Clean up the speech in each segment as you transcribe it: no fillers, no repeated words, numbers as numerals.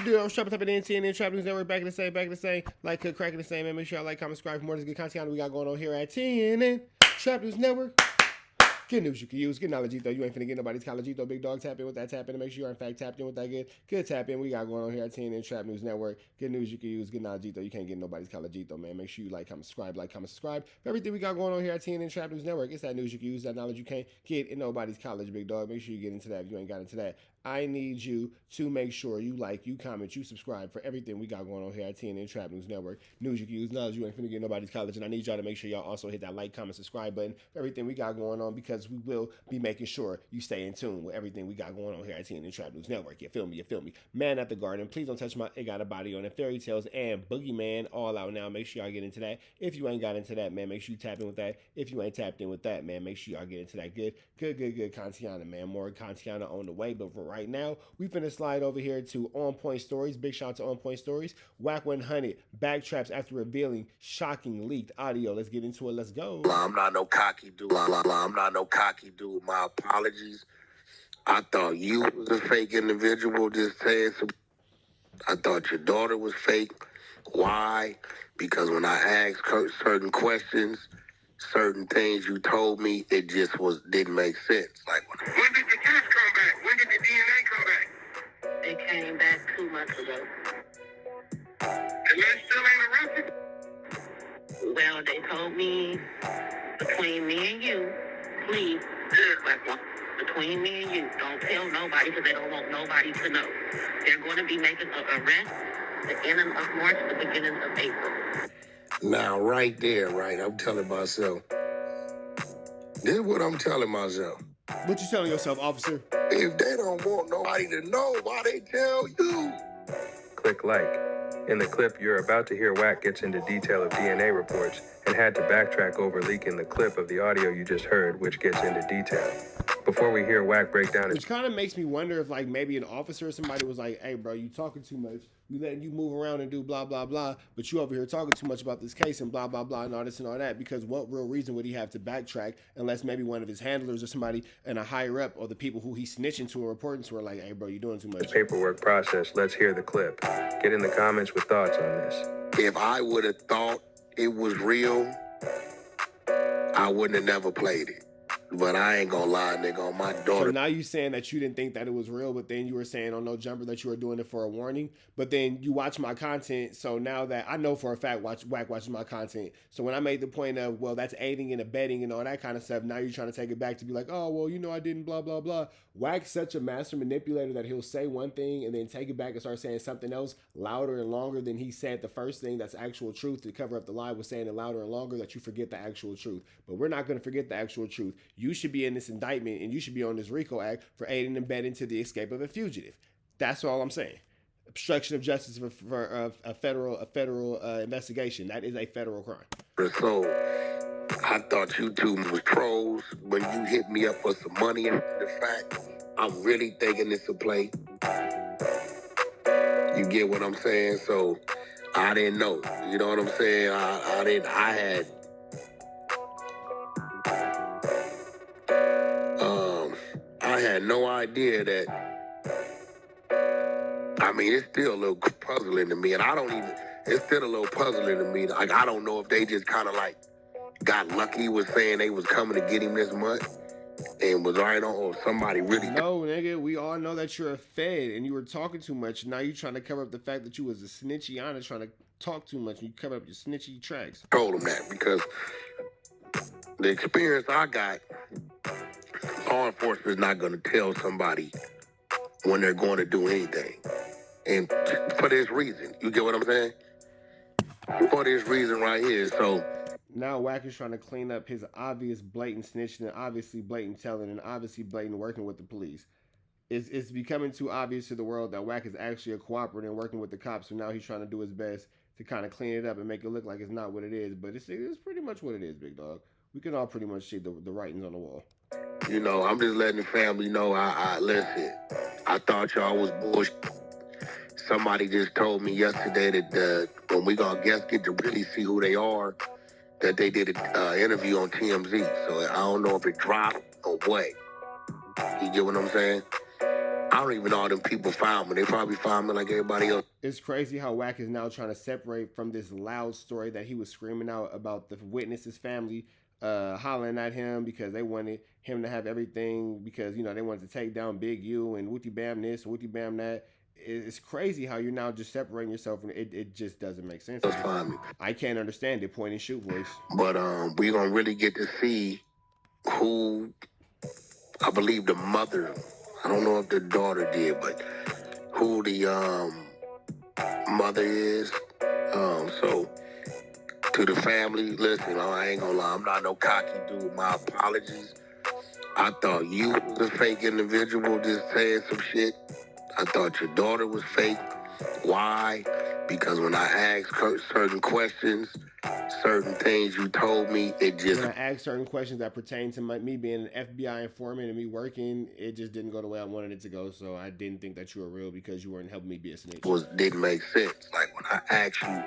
Dude, I'm strapping up at NT and then Trap News Network, back in the same. Like, cracking the same, man. Make sure y'all like, comment, subscribe for more of this good content we got going on here at TNN. Trap News Network. Good news you can use. Good knowledge, though. You ain't finna get nobody's college, though. Big dog, tap in with that, tap in to make sure you're in fact tapped in with that good tap in we got going on here at TNN Trap News Network. Good news you can use. Good knowledge, though. You can't get nobody's college, though, man. Make sure you like, comment, subscribe for everything we got going on here at TNN Trap News Network. It's that news you can use, that knowledge you can't get in nobody's college, big dog. Make sure you get into that if you ain't got into that. I need you to make sure you like, you comment, you subscribe for everything we got going on here at TNN Trap News Network. News you can use, knowledge you ain't finna get nobody's college. And I need y'all to make sure y'all also hit that like, comment, subscribe button for everything we got going on, because we will be making sure you stay in tune with everything we got going on here at TNN Trap News Network. You feel me? Man at the Garden. Please don't touch my It Got a Body on It. Fairy Tales and Boogeyman all out now. Make sure y'all get into that. If you ain't got into that, man, make sure you tap in with that. If you ain't tapped in with that, man, make sure y'all get into that good content, man. More content on the way. But for right now, we finna slide over here to On Point Stories. Big shout out to On Point Stories. Wack 100 backtraps after revealing shocking leaked audio. Let's get into it. Let's go. I'm not no cocky dude. I'm not no cocky dude. My apologies. I thought you was a fake individual just saying some. I thought your daughter was fake. Why? Because when I asked certain questions, certain things you told me, it just didn't make sense. Like, when did the kids come back? When did the DNA come back? It came back 2 months ago. And they still ain't arrested? Well, they told me between me and you, please, FLAKKO, between me and you, don't tell nobody, because they don't want nobody to know. They're going to be making an arrest the end of March, the beginning of April. Now, right there, right, I'm telling myself, this is what I'm telling myself. What you telling yourself, officer? If they don't want nobody to know, why they tell you? Click like. In the clip, you're about to hear Wack gets into detail of DNA reports and had to backtrack over leaking the clip of the audio you just heard, which gets into detail. Before we hear Wack break down Which kind of makes me wonder if, like, maybe an officer or somebody was like, hey, bro, you talking too much. We letting you move around and do blah, blah, blah, but you over here talking too much about this case and blah, blah, blah, and all this and all that, because what real reason would he have to backtrack unless maybe one of his handlers or somebody and a higher up or the people who he's snitching to or reporting to are like, hey, bro, you doing too much. paperwork process. Let's hear the clip. Get in the comments with thoughts on this. If I would have thought it was real, I wouldn't have never played it. But I ain't gonna lie, nigga, on my daughter. So now you saying that you didn't think that it was real, but then you were saying on No Jumper that you were doing it for a warning. But then you watch my content, so now that I know for a fact Wack watches my content. So when I made the point of, well, that's aiding and abetting and all that kind of stuff, now you're trying to take it back to be like, oh, well, you know, I didn't blah, blah, blah. Wack's such a master manipulator that he'll say one thing and then take it back and start saying something else louder and longer than he said the first thing that's actual truth to cover up the lie with saying it louder and longer that you forget the actual truth. But we're not going to forget the actual truth. You should be in this indictment and you should be on this RICO Act for aiding and abetting to the escape of a fugitive. That's all I'm saying. Obstruction of justice for a federal investigation. That is a federal crime. So I thought you two was trolls when you hit me up for some money. And the fact, I'm really thinking it's a play. You get what I'm saying? So I didn't know. You know what I'm saying? I had no idea that. I mean, it's still a little puzzling to me, and it's still a little puzzling to me. Like, I don't know if they just kind of like got lucky with saying they was coming to get him this much and was right on, or somebody really. No, nigga, we all know that you're a Fed and you were talking too much. Now you're trying to cover up the fact that you was a snitchiana trying to talk too much and you cover up your snitchy tracks. Told him that because the experience I got, law enforcement is not going to tell somebody when they're going to do anything. And for this reason, you get what I'm saying? For this reason right here, so. Now Wack is trying to clean up his obvious blatant snitching and obviously blatant telling and obviously blatant working with the police. It's becoming too obvious to the world that Wack is actually a cooperator and working with the cops, so now he's trying to do his best to kind of clean it up and make it look like it's not what it is, but it's pretty much what it is, big dog. We can all pretty much see the writings on the wall. You know, I'm just letting the family know, listen, I thought y'all was bullshit. Somebody just told me yesterday that when we gonna get to really see who they are, that they did an interview on TMZ. So I don't know if it dropped or what. You get what I'm saying? I don't even know how them people found me. They probably found me like everybody else. It's crazy how Wack is now trying to separate from this loud story that he was screaming out about the witness's family hollering at him because they wanted him to have everything because, you know, they wanted to take down Big U and Wooty Bam this, Wooty Bam that. It's crazy how you're now just separating yourself from it. It just doesn't make sense. I can't understand it. Point and shoot voice. But we're gonna really get to see who, I believe the mother, I don't know if the daughter did, but who the mother is. So to the family, listen, I ain't gonna lie, I'm not no cocky dude. My apologies. I thought you was a fake individual just saying some shit. I thought your daughter was fake. Why? Because when I asked her certain questions, certain things you told me, it just... When I asked certain questions that pertain to me being an FBI informant and me working, it just didn't go the way I wanted it to go. So I didn't think that you were real because you weren't helping me be a snitch. Didn't make sense. Like when I asked you...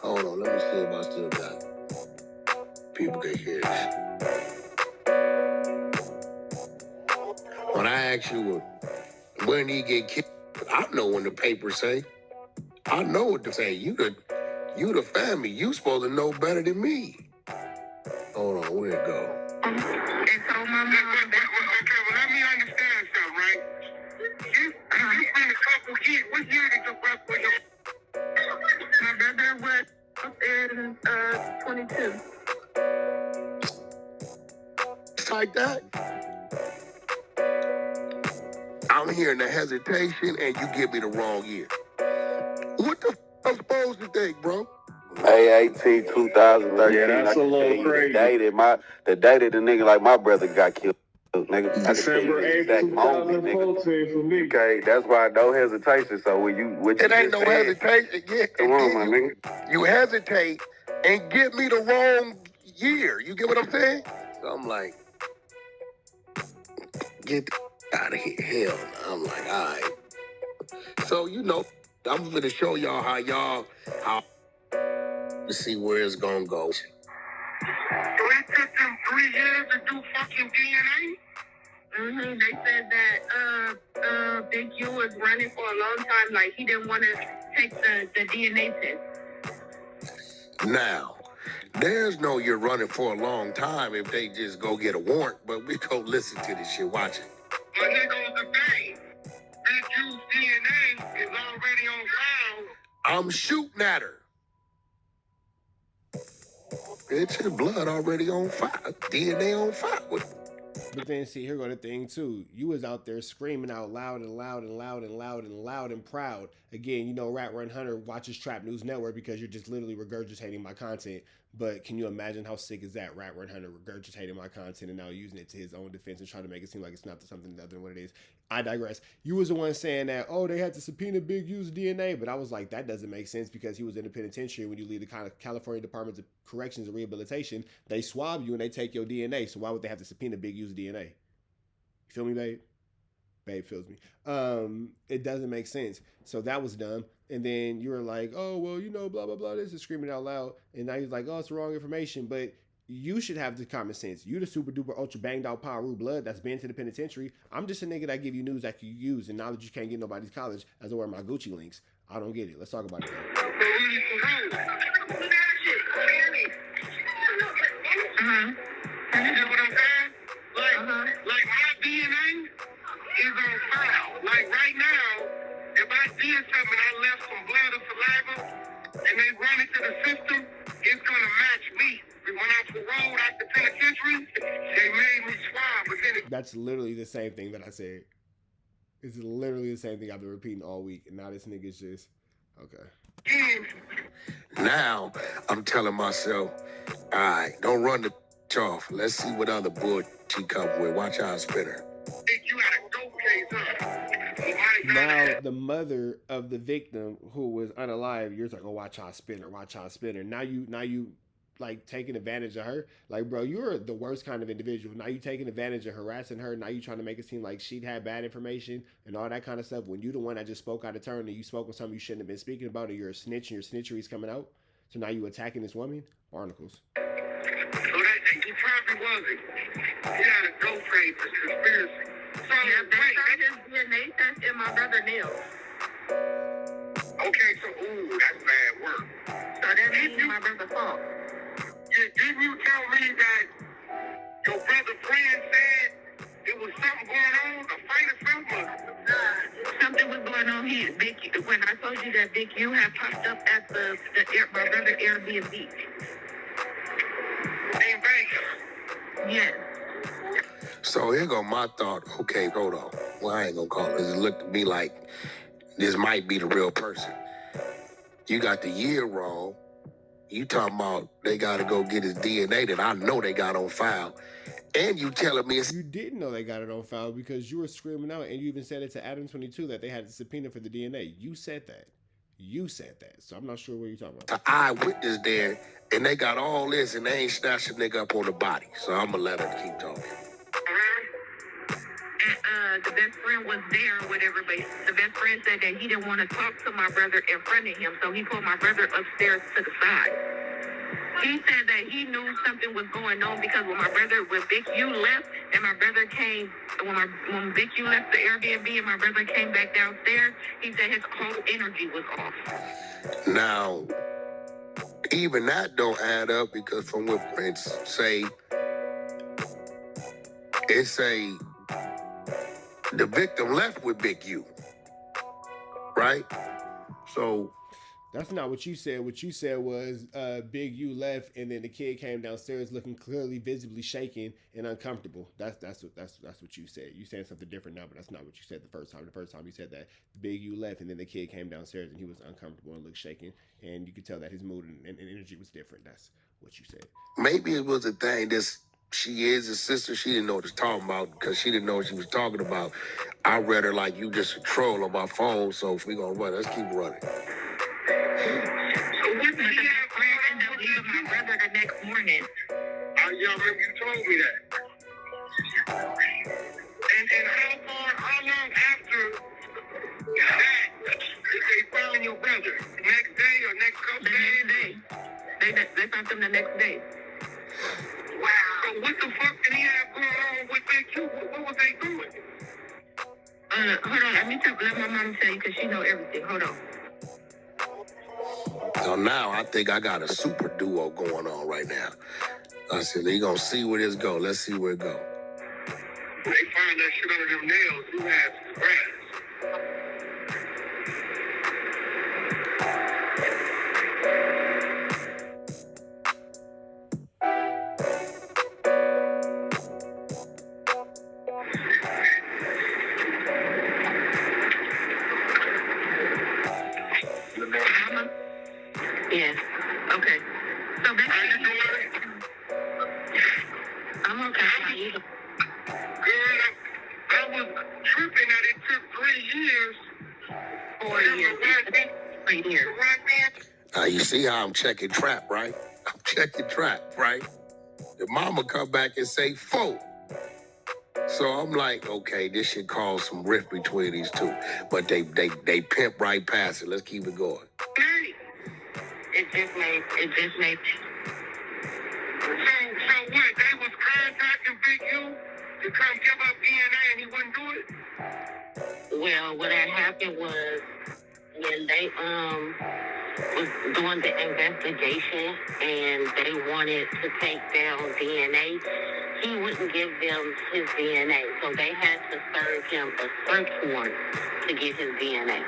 Hold on, let me see if I still got... People can hear this. When I asked you when he get killed, I know when the papers say. I know what to say. You the family. You supposed to know better than me. Hold on, where'd it go? And so my mom... Okay, well, let me understand something, right? It's been a couple years. What year did your brother was your... My brother was in 22. Like that? I'm hearing the hesitation and you give me the wrong year. What the f*** I'm supposed to think, bro? A18 2013. Yeah, that's a little crazy. The day that the nigga like my brother got killed, nigga. December 8th, 2014 for me. Okay, that's why no hesitation. So when you It ain't no hesitation. Yeah, come on, my nigga. You hesitate and give me the wrong year. You get what I'm saying? So I'm like, get the out of here. Hell no. I'm like, all right. So, you know, I'm going to show y'all how to see where it's going to go. So it took them 3 years to do fucking DNA? Mm-hmm. They said that Big U was running for a long time. Like, he didn't want to take the DNA test. Now, there's no you're running for a long time if they just go get a warrant, but we go listen to this shit, watch it. But here goes the thing. Big U's DNA is already on file. I'm shooting at her. Bitch, your blood already on fire. DNA on fire. But then see, here go the thing too. You was out there screaming out loud and loud and loud and loud and loud and proud. Again, you know, Run-Hunner watches Trap News Network because you're just literally regurgitating my content. But can you imagine how sick is that? Run-Hunner regurgitating my content and now using it to his own defense and trying to make it seem like it's not something other than what it is. I digress. You was the one saying that, oh, they had to subpoena Big U's DNA. But I was like, that doesn't make sense because he was in the penitentiary. When you leave the kind of California Department of Corrections and Rehabilitation, they swab you and they take your DNA. So why would they have to subpoena Big U's DNA? You feel me, babe? Babe feels me. It doesn't make sense. So that was dumb. And then you were like, oh, well, you know, blah, blah, blah. This is screaming out loud. And now he's like, oh, it's the wrong information. But you should have the common sense. You the super duper ultra banged out power root blood that's been to the penitentiary. I'm just a nigga that give you news that you use and knowledge you can't get nobody's college as I wear my Gucci links. I don't get it. Let's talk about it. You know what I'm saying? Like my DNA is on file. Like right now, if I did something, I left some blood or saliva, and they run it to the system, it's gonna match me. When I paroled out the penitentiary, they made me swab. But then that's literally the same thing that I said. It's literally the same thing I've been repeating all week, and now this nigga's just okay. Now I'm telling myself, all right, don't run the off. Let's see what other bull she come with. Watch how I spin her. Now the mother of the victim who was unalive, you're like, oh, watch how I spin her, watch how I spin her. Now you like taking advantage of her. Like, bro, you're the worst kind of individual. Now you taking advantage of harassing her. Now you trying to make it seem like she'd had bad information and all that kind of stuff. When you the one that just spoke out of turn and you spoke on something you shouldn't have been speaking about, and you're a snitch and your snitchery's coming out. So now you attacking this woman? Barnacles. So that he probably wasn't. He had a dope trade for conspiracy. Yeah, they found his DNA test in my brother's nails. Okay, so that's bad work. So that means my brother's fault. Didn't you tell me that your brother's friend said it was something going on, a fight or something? Something was going on here. When I told you that Big U had popped up at my brother's Airbnb. In Vegas. Yes. So here go my thought. Okay, hold on. Well, I ain't gonna call it. It looked to me like this might be the real person. You got the year wrong. You talking about they gotta go get his DNA that I know they got on file. And you telling me it's... You didn't know they got it on file because you were screaming out, and you even said it to Adam 22 that they had the subpoena for the DNA. You said that. You said that. So I'm not sure what you're talking about. an eyewitness there, and they got all this, and they ain't snatched a nigga up on the body. So I'm gonna let her keep talking. And the best friend was there or whatever, but the best friend said that he didn't want to talk to my brother in front of him, so he pulled my brother upstairs to the side. He said that he knew something was going on because when Big U left and my brother came, when Big U left the Airbnb and my brother came back downstairs, he said his whole energy was off. Now, even that don't add up because from what Prince say, it say the victim left with Big U, right? So That's not what you said. What you said was Big U left, and then the kid came downstairs looking clearly, visibly shaken and uncomfortable. That's what you said. You saying something different now, but that's not what you said the first time. The first time you said that Big U left, and then the kid came downstairs and he was uncomfortable and looked shaken, and you could tell that his mood and energy was different. That's what you said. maybe it was a thing. She is a sister. She didn't know what she was talking about because she didn't know what she was talking about. I read her like you just a troll on my phone. So if we gonna run, let's keep running. So what did he have planned to leave my brother the next morning? Yeah, remember you told me that. And how long after that did they found your brother? The next day or next couple The next day. They found him the next day. Wow. So what the fuck did he have going on with that Q? What was they doing? Hold on. Let my mom tell you because she know everything. Hold on. So now I think I got a super duo going on right now. I said, they gonna see where this go. Let's see where it go. They found that shit under them nails. You had scratches. Mama? Yes. Okay. So basically, I'm okay. How you doing? Girl, I was tripping that it took 3 years. 4 years. 3 years. You see how I'm checking trap, right? I'm checking trap, right? The mama come back and say 4. So I'm like, okay, this should cause some rift between these two. But they pimp right past it. Let's keep it going. It just made. So what? They was contacting Big U to come give up DNA and he wouldn't do it? Well, what had happened was when they was doing the investigation and they wanted to take down DNA, he wouldn't give them his DNA. So they had to serve him a search warrant to get his DNA.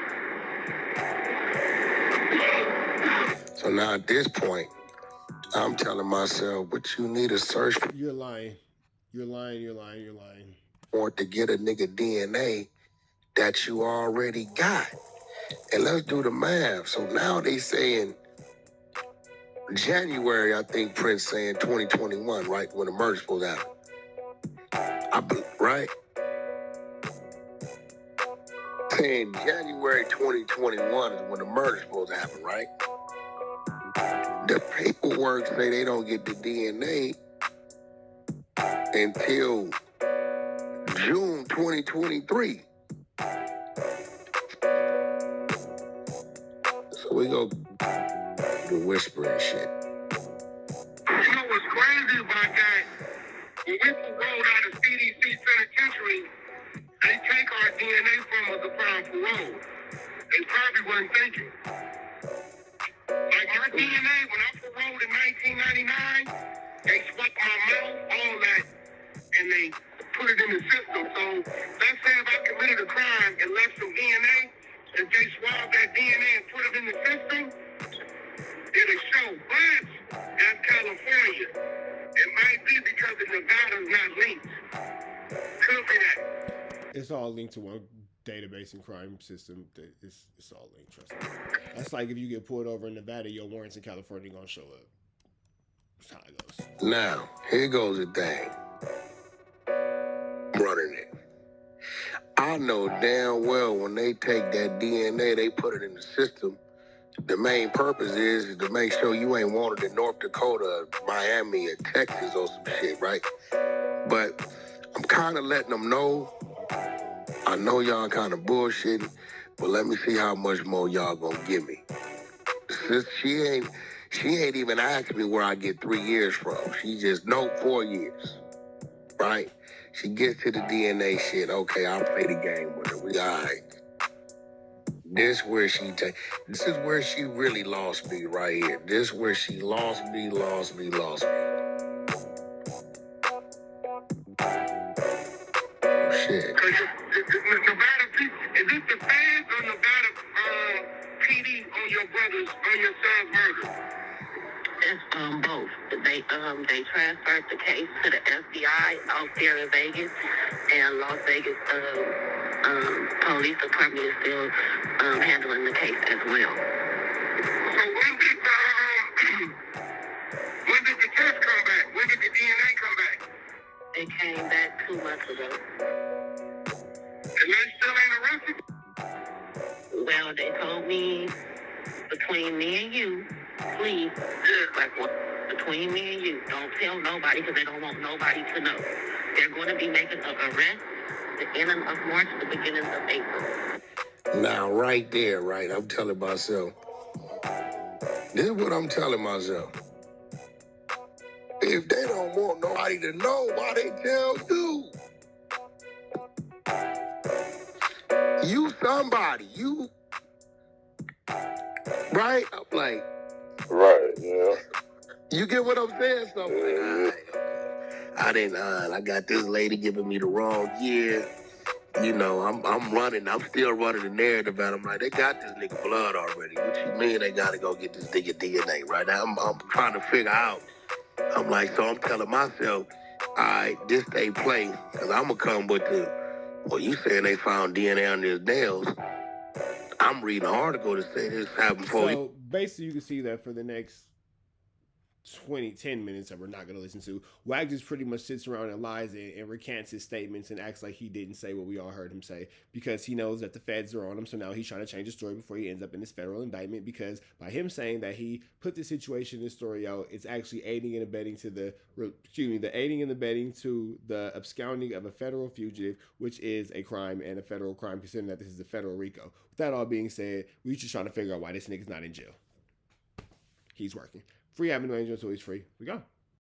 So now at this point, I'm telling myself, but you need a search You're lying. You're lying. warrant to get a nigga DNA that you already got. And let's do the math. So now they saying January, I think Prince saying 2021, right? When the murder supposed to happen. Right? Saying January 2021 is when the murder supposed to happen, right? The paperwork say they don't get the DNA until June 2023. So we go do whispering shit. You know what's crazy about that? When we rolled out of CDC penitentiary, take our DNA from us upon parole. They probably weren't thinking. Like my DNA, when I paroled in 1999, they swept my mouth, all that, and they put it in the system. So let's say if I committed a crime and left some DNA, if they swabbed that DNA and put it in the system, it'll show. But that's California. It might be because the Nevada's not linked. Could be that. It's all linked to one database and crime system. It's all linked, trust me. That's like if you get pulled over in Nevada, your warrants in California gonna show up. That's how it goes. Now, here goes the thing. I'm running it. I know damn well when they take that DNA, they put it in the system. The main purpose is to make sure you ain't wanted in North Dakota, Miami, or Texas or some shit, right? But I'm kind of letting them know. I know y'all kind of bullshitting, but let me see how much more y'all gonna give me. Since she ain't even asked me where I get 3 years from. She just, no, 4 years, right? She gets to the DNA shit. Okay, I'll play the game with her. We all right. This is where she really lost me right here. This is where she lost me. Oh, shit. Nevada, is this the feds or Nevada PD on your son's murder? It's both. They transferred the case to the FBI out there in Vegas, and Las Vegas police department is still handling the case as well. So when did the test come back? When did the DNA come back? It came back 2 months ago. And they still ain't arrested? Well, they told me between me and you, please, between me and you, don't tell nobody because they don't want nobody to know. They're going to be making an arrest the ending of March, the beginning of April. Now, right there, right, I'm telling myself, this is what I'm telling myself. If they don't want nobody to know, why they tell you? You somebody, you, right? I'm like, Right, yeah. you get what I'm saying? So I'm like, all right, okay. I got this lady giving me the wrong year. You know, I'm still running the narrative out. I'm like, they got this nigga blood already. What you mean they gotta go get this nigga DNA, right? I'm trying to figure out. I'm like, so I'm telling myself, all right, this they play, because I'm gonna come with well, you saying they found DNA on his nails. I'm reading an article to say this happened before. So basically, you can see that for the next 10 minutes that we're not going to listen to, Wack just pretty much sits around and lies and recants his statements and acts like he didn't say what we all heard him say because he knows that the feds are on him. So now he's trying to change the story before he ends up in this federal indictment, because by him saying that he put the situation in this story out, it's actually aiding and abetting to the absconding of a federal fugitive, which is a crime and a federal crime, considering that this is a federal RICO. With that all being said, we're just trying to figure out why this nigga's not in jail. He's working. Free Avenue Angel until he's free. We go.